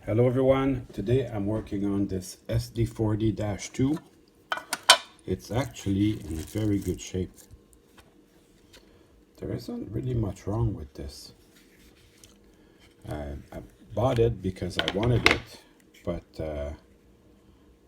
Hello everyone, today I'm working on this SD40-2. It's actually in very good shape. There isn't really much wrong with this. I bought it because I wanted it, but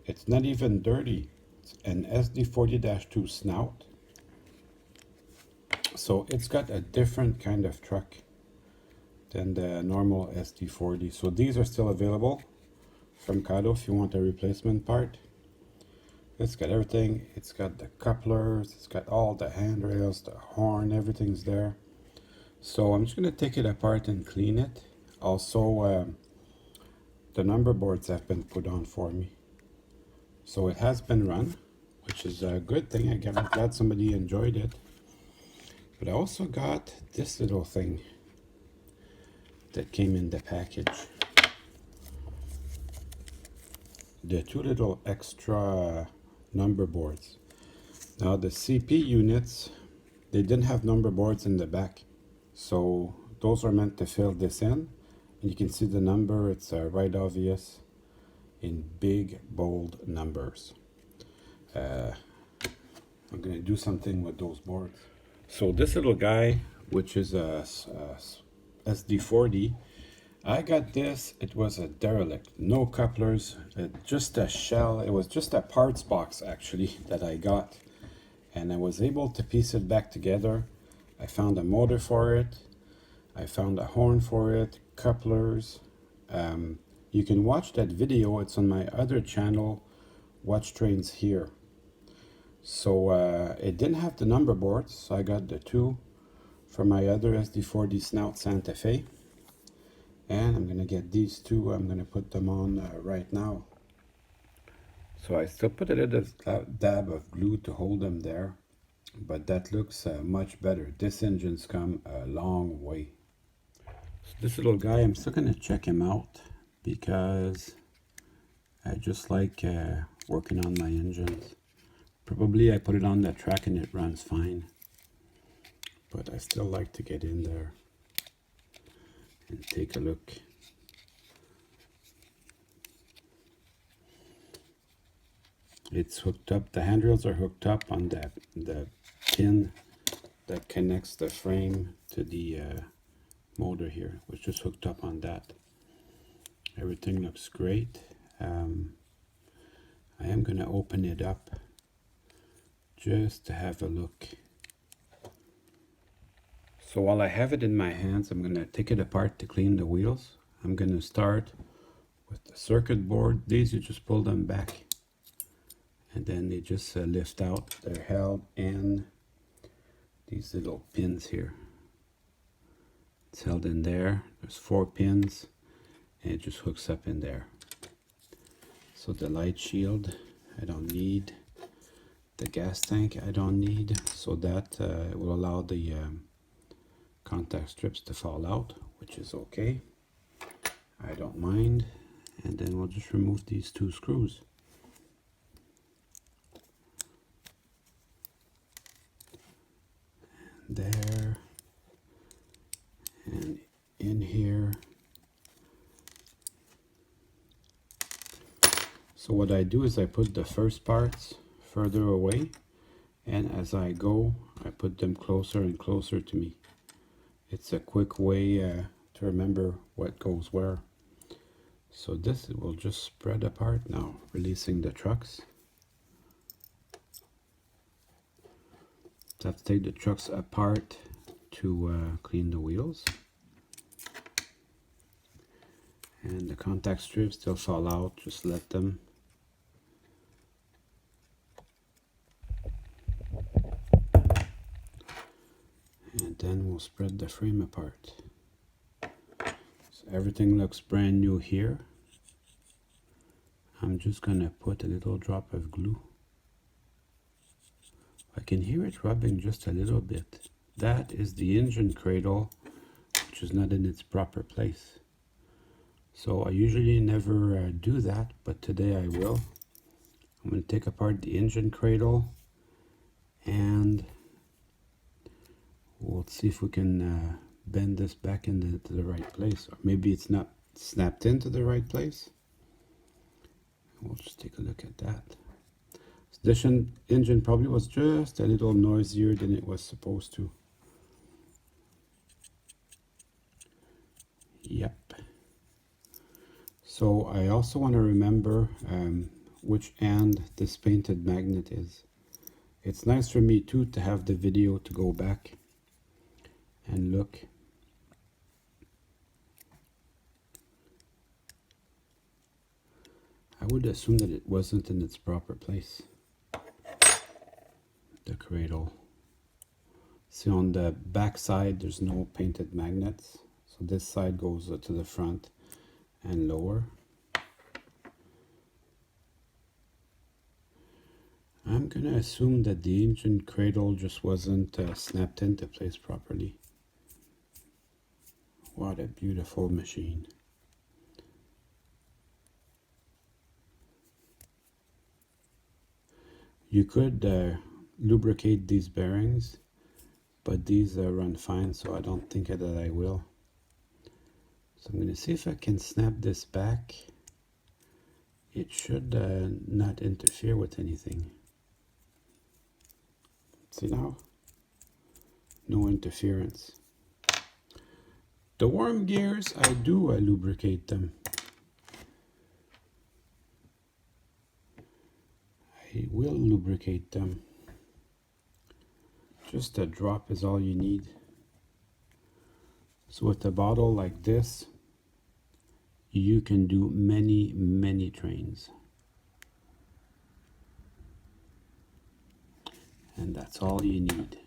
it's not even dirty. It's an SD40-2 snout. So it's got a different kind of truck than the normal SD40. So these are still available from Kato if you want a replacement part. It's got everything. It's got the couplers, it's got all the handrails, the horn, everything's there. So I'm just going to take it apart and clean it. Also, the number boards have been put on for me. So it has been run, which is a good thing. I'm glad somebody enjoyed it. But I also got this little thing that came in the package. The two little extra number boards. Now the CP units, they didn't have number boards in the back. So those are meant to fill this in. And you can see the number, it's right obvious in big, bold numbers. I'm going to do something with those boards. So this little guy, which is a SD40, I got this, it was a derelict, no couplers, just a shell. It was just a parts box actually that I got, and I was able to piece it back together. I found a motor for it, I found a horn for it, couplers. You can watch that video, it's on my other channel, Watch Trains Here. So it didn't have the number boards, so I got the two from my other SD40 Snout Santa Fe. And I'm going to get these two, I'm going to put them on right now. So I still put a little dab of glue to hold them there, but that looks much better. This engine's come a long way. So this little guy, I'm still going to check him out because I just like working on my engines. Probably I put it on the track and it runs fine, but I still like to get in there and take a look. It's hooked up, the handrails are hooked up on the pin that connects the frame to the motor here. It was just hooked up on that. Everything looks great. I am going to open it up just to have a look. So while I have it in my hands, I'm going to take it apart to clean the wheels. I'm going to start with the circuit board. These, you just pull them back and then they just lift out. They're held in these little pins here. It's held in there. There's 4 pins and it just hooks up in there. So the light shield I don't need. The gas tank I don't need. So that will allow the contact strips to fall out, which is okay. I don't mind. And then we'll just remove these 2 screws. There and in here. So what I do is I put the first parts further away, and as I go I put them closer and closer to me. It's a quick way to remember what goes where. So this will just spread apart now, releasing the trucks. So I have to take the trucks apart to clean the wheels. And the contact strips still fall out, just let them. And then we'll spread the frame apart. So everything looks brand new here. I'm just gonna put a little drop of glue. I can hear it rubbing just a little bit. That is the engine cradle, which is not in its proper place. So I usually never do that, but today I will. I'm going to take apart the engine cradle and we'll see if we can bend this back into the right place. Or maybe it's not snapped into the right place. We'll just take a look at that. This engine probably was just a little noisier than it was supposed to. Yep. So I also want to remember which end this painted magnet is. It's nice for me too to have the video to go back and look. I would assume that it wasn't in its proper place. The cradle. See, on the back side there's no painted magnets, so this side goes to the front and lower. I'm gonna assume that the engine cradle just wasn't snapped into place properly. What a beautiful machine. You could lubricate these bearings, but these run fine, so I don't think that I will. So I'm going to see if I can snap this back. It should not interfere with anything. See now? No interference. The worm gears, I do lubricate them. I will lubricate them. Just a drop is all you need. So with a bottle like this, you can do many trains. And that's all you need.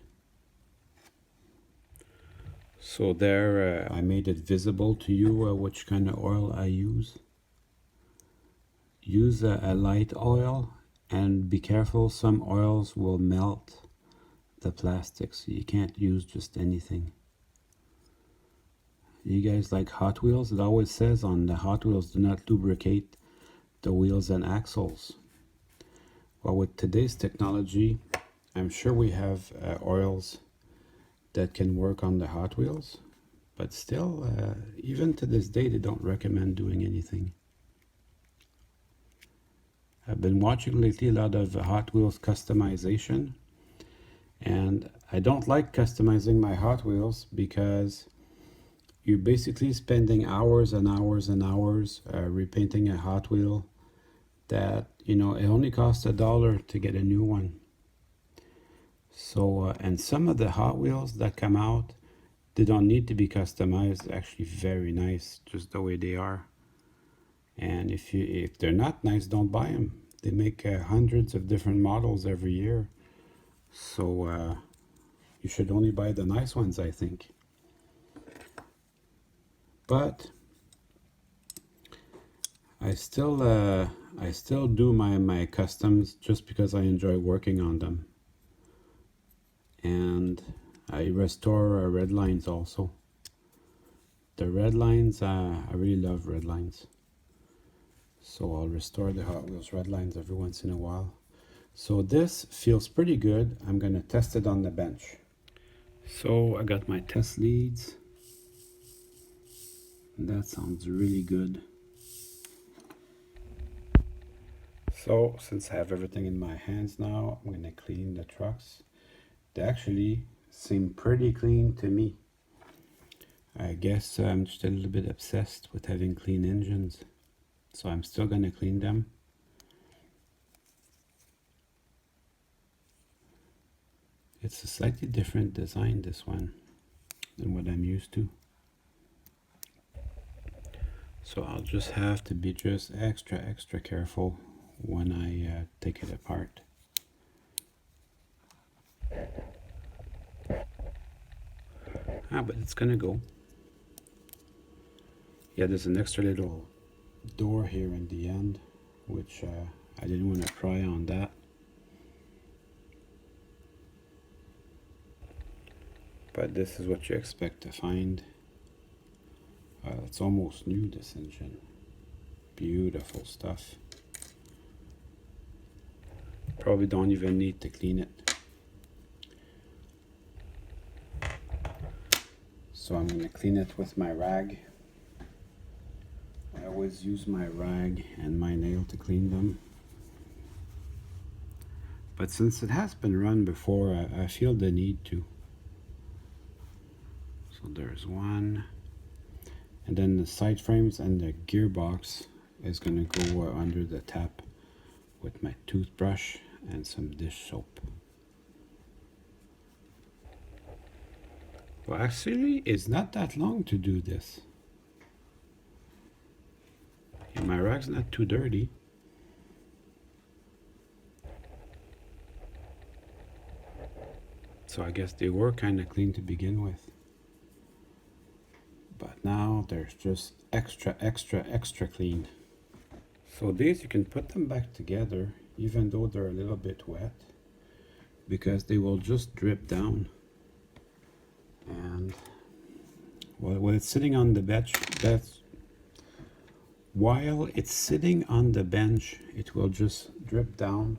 So there, I made it visible to you which kind of oil I use. Use a light oil, and be careful, some oils will melt the plastic, so you can't use just anything. You guys like Hot Wheels? It always says on the Hot Wheels, do not lubricate the wheels and axles. Well, with today's technology, I'm sure we have oils that can work on the Hot Wheels, but still, even to this day, they don't recommend doing anything. I've been watching lately a lot of Hot Wheels customization, and I don't like customizing my Hot Wheels because you're basically spending hours and hours and hours repainting a Hot Wheel that, you know, it only costs $1 to get a new one. So, and some of the Hot Wheels that come out, they don't need to be customized. They're actually very nice, just the way they are. And if they're not nice, don't buy them. They make hundreds of different models every year. So you should only buy the nice ones, I think. But I still do my customs just because I enjoy working on them. And I restore red lines also. The red lines, I really love red lines. So I'll restore the Hot Wheels red lines every once in a while. So this feels pretty good. I'm going to test it on the bench. So I got my test leads. That sounds really good. So since I have everything in my hands now, I'm going to clean the trucks. They actually seem pretty clean to me. I guess I'm just a little bit obsessed with having clean engines. So I'm still going to clean them. It's a slightly different design, this one, than what I'm used to. So I'll just have to be just extra careful when I take it apart. But it's gonna go. Yeah, there's an extra little door here in the end, which I didn't want to pry on that. But this is what you expect to find. It's almost new, this engine. Beautiful stuff. Probably don't even need to clean it. So I'm going to clean it with my rag. always use my rag and my nail to clean them. But since it has been run before, I feel the need to. So there's one. And then the side frames and the gearbox is going to go under the tap with my toothbrush and some dish soap. Well, actually, it's not that long to do this. And my rag's not too dirty. So I guess they were kind of clean to begin with. But now there's just extra clean. So these, you can put them back together even though they're a little bit wet, because they will just drip down. And while it's sitting on the bench, while it's sitting on the bench, it will just drip down.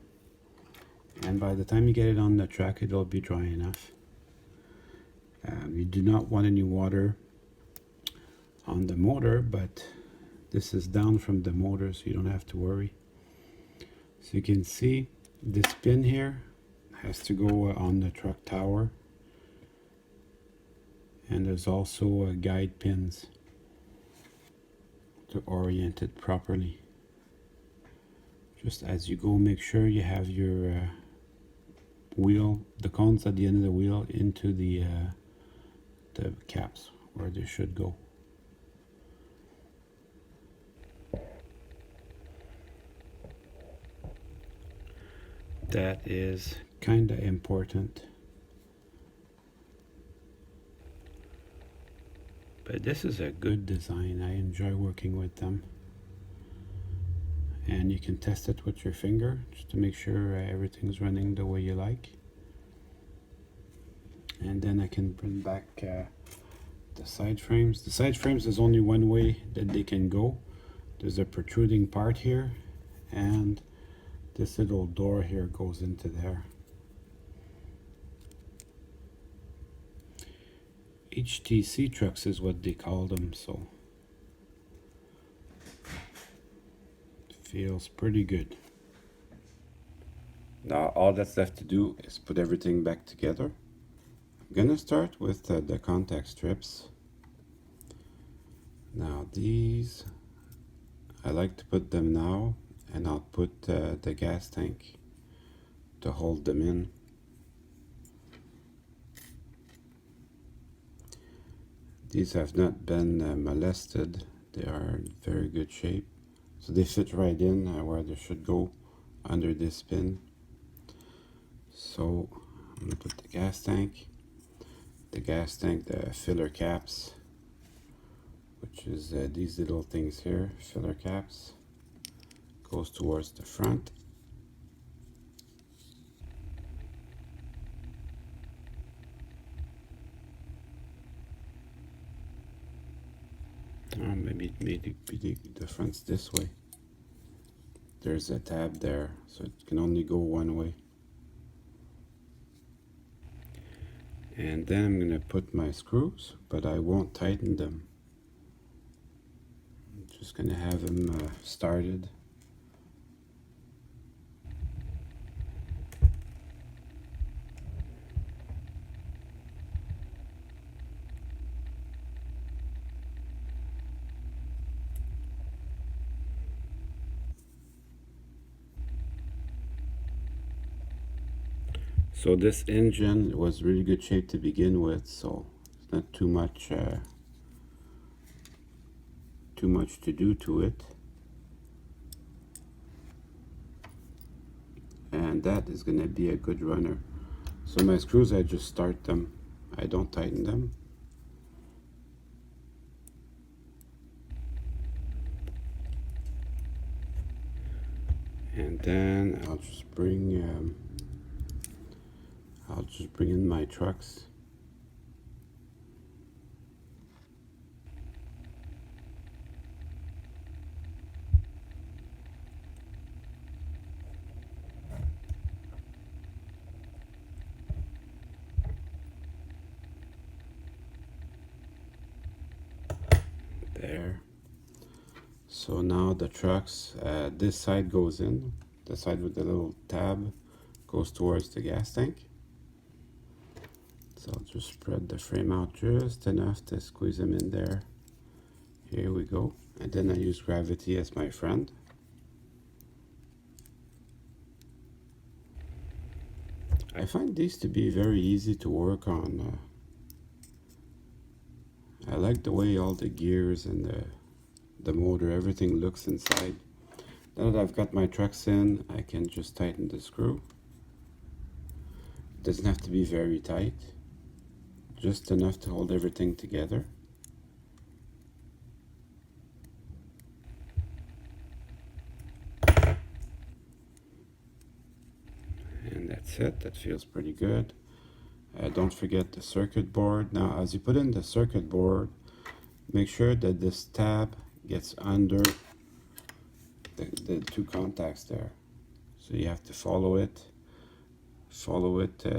And by the time you get it on the track, it'll be dry enough. You do not want any water on the motor, but this is down from the motor, so you don't have to worry. So you can see this pin here has to go on the truck tower, and there's also guide pins to orient it properly. Just as you go, make sure you have your wheel, the cones at the end of the wheel, into the caps where they should go. That is kind of important. But this is a good design. I enjoy working with them. And you can test it with your finger just to make sure everything's running the way you like. And then I can bring back the side frames. The side frames is only one way that they can go. There's a protruding part here, and this little door here goes into there. HTC trucks is what they call them, so feels pretty good. Now all that's left to do is put everything back together. I'm gonna start with the contact strips. Now these, I like to put them now, and I'll put the gas tank to hold them in. These have not been molested. They are in very good shape. So they fit right in where they should go, under this pin. So I'm gonna put the gas tank, the filler caps, which is these little things here, filler caps, goes towards the front. Maybe the front's this way. There's a tab there, so it can only go one way. And then I'm going to put my screws, but I won't tighten them. I'm just going to have them started. So this engine was really good shape to begin with, so it's not too much to do to it. And that is going to be a good runner. So my screws, I just start them. I don't tighten them. And then I'll just bring in my trucks. There. So now the trucks, this side goes in, the side with the little tab goes towards the gas tank. So I'll just spread the frame out just enough to squeeze them in there. Here we go. And then I use gravity as my friend. I find these to be very easy to work on. I like the way all the gears and the motor, everything looks inside. Now that I've got my trucks in, I can just tighten the screw. It doesn't have to be very tight, just enough to hold everything together. And that's it, that feels pretty good. Don't forget the circuit board. Now as you put in the circuit board, make sure that this tab gets under the two contacts there. So you have to follow it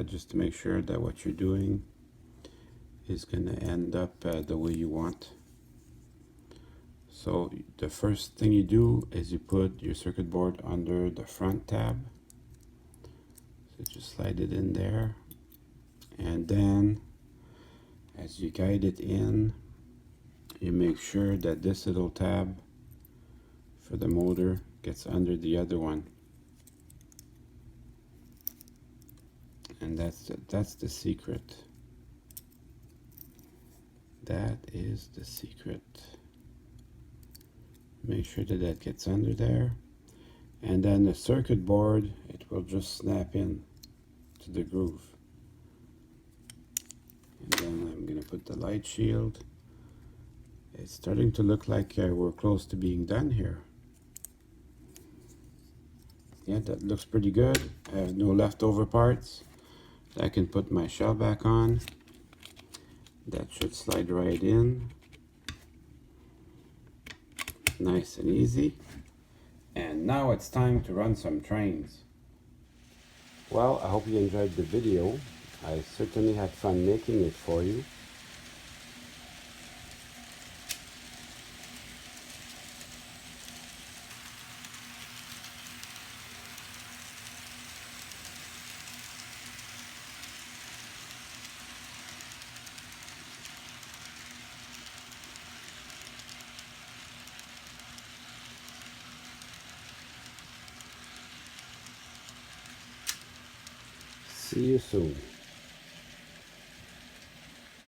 just to make sure that what you're doing is going to end up the way you want. So the first thing you do is you put your circuit board under the front tab. So just slide it in there, and then as you guide it in, you make sure that this little tab for the motor gets under the other one. And that's the secret. That is the secret. Make sure that that gets under there, and then the circuit board, it will just snap in to the groove. And then I'm gonna put the light shield. It's starting to look like we're close to being done here. Yeah, that looks pretty good. I have no leftover parts. I can put my shell back on. That should slide right in. Nice and easy. And now it's time to run some trains. Well, I hope you enjoyed the video. I certainly had fun making it for you. See you soon.